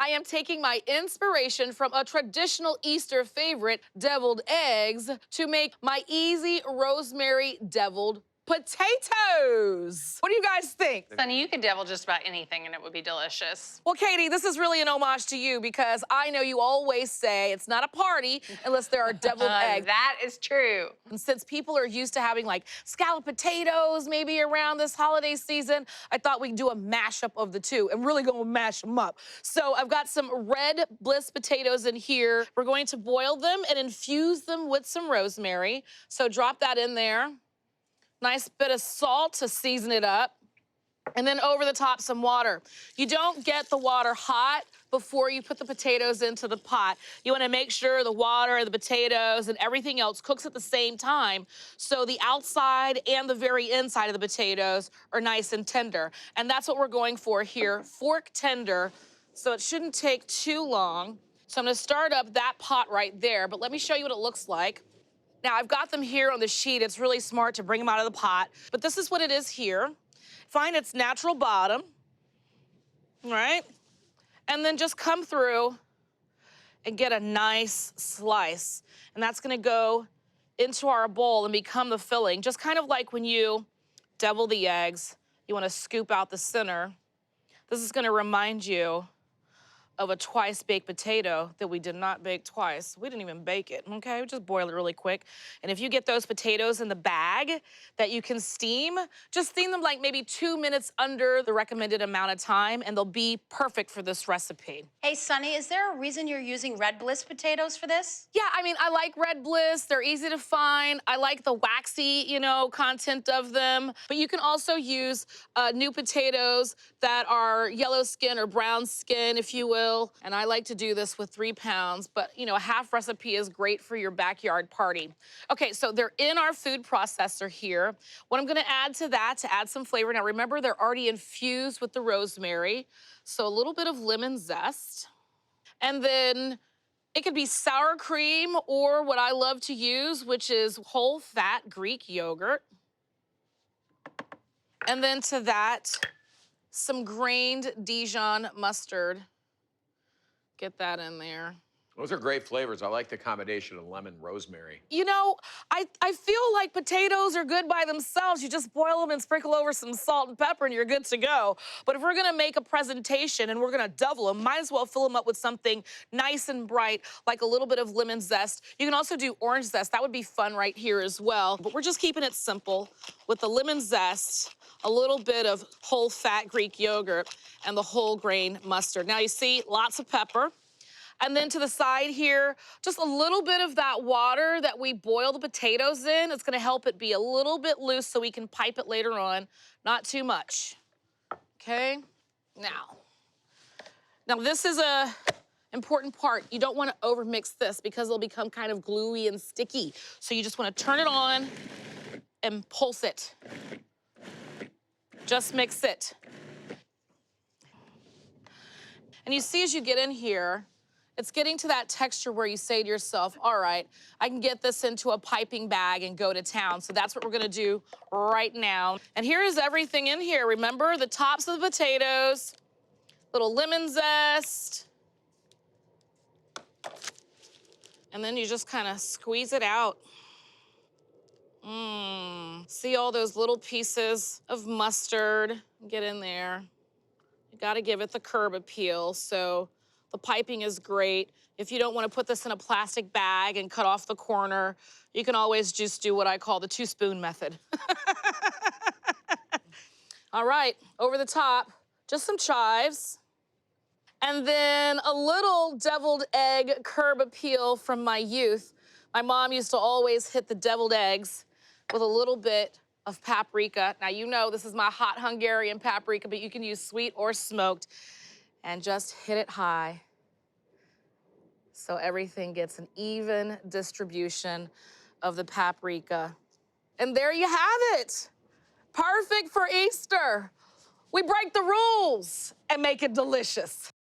I am taking my inspiration from a traditional Easter favorite, deviled eggs, to make my easy rosemary deviled potatoes. What do you guys think? Sonny, you could devil just about anything and it would be delicious. Well, Katie, this is really an homage to you because I know you always say it's not a party unless there are deviled eggs. That is true. And since people are used to having like scalloped potatoes maybe around this holiday season, I thought we'd do a mashup of the two and really gonna mash them up. So I've got some Red Bliss potatoes in here. We're going to boil them and infuse them with some rosemary. So drop that in there. Nice bit of salt to season it up. And then over the top, some water. You don't get the water hot before you put the potatoes into the pot. You wanna make sure the water and the potatoes and everything else cooks at the same time so the outside and the very inside of the potatoes are nice and tender. And that's what we're going for here, fork tender, so it shouldn't take too long. So I'm gonna start up that pot right there, but let me show you what it looks like. Now, I've got them here on the sheet. It's really smart to bring them out of the pot, but this is what it is here. Find its natural bottom, all right? And then just come through and get a nice slice. And that's gonna go into our bowl and become the filling. Just kind of like when you devil the eggs, you wanna scoop out the center. This is gonna remind you of a twice-baked potato that we did not bake twice. We didn't even bake it, okay? We just boil it really quick. And if you get those potatoes in the bag that you can steam, just steam them like maybe 2 minutes under the recommended amount of time, and they'll be perfect for this recipe. Hey, Sonny, is there a reason you're using Red Bliss potatoes for this? Yeah, I mean, I like Red Bliss. They're easy to find. I like the waxy, content of them. But you can also use new potatoes that are yellow skin or brown skin, if you will. And I like to do this with 3 pounds, but a half recipe is great for your backyard party. Okay, so they're in our food processor here. What I'm gonna add to that to add some flavor, now remember they're already infused with the rosemary, so a little bit of lemon zest. And then it could be sour cream or what I love to use, which is whole fat Greek yogurt. And then to that, some grained Dijon mustard. Get that in there. Those are great flavors. I like the combination of lemon, rosemary. I feel like potatoes are good by themselves. You just boil them and sprinkle over some salt and pepper and you're good to go. But if we're gonna make a presentation and we're gonna double them, might as well fill them up with something nice and bright, like a little bit of lemon zest. You can also do orange zest. That would be fun right here as well. But we're just keeping it simple with the lemon zest, a little bit of whole fat Greek yogurt, and the whole grain mustard. Now you see, lots of pepper. And then to the side here, just a little bit of that water that we boil the potatoes in. It's gonna help it be a little bit loose so we can pipe it later on. Not too much, okay? Now this is a important part. You don't wanna overmix this because it'll become kind of gluey and sticky. So you just wanna turn it on and pulse it. Just mix it. And you see as you get in here, it's getting to that texture where you say to yourself, all right, I can get this into a piping bag and go to town. So that's what we're gonna do right now. And here is everything in here. Remember the tops of the potatoes, little lemon zest, and then you just kind of squeeze it out. See all those little pieces of mustard? Get in there. You gotta give it the curb appeal, so the piping is great. If you don't want to put this in a plastic bag and cut off the corner, you can always just do what I call the 2-spoon method. All right, over the top, just some chives. And then a little deviled egg curb appeal from my youth. My mom used to always hit the deviled eggs with a little bit of paprika. Now you know this is my hot Hungarian paprika, but you can use sweet or smoked. And just hit it high so everything gets an even distribution of the paprika. And there you have it. Perfect for Easter. We break the rules and make it delicious.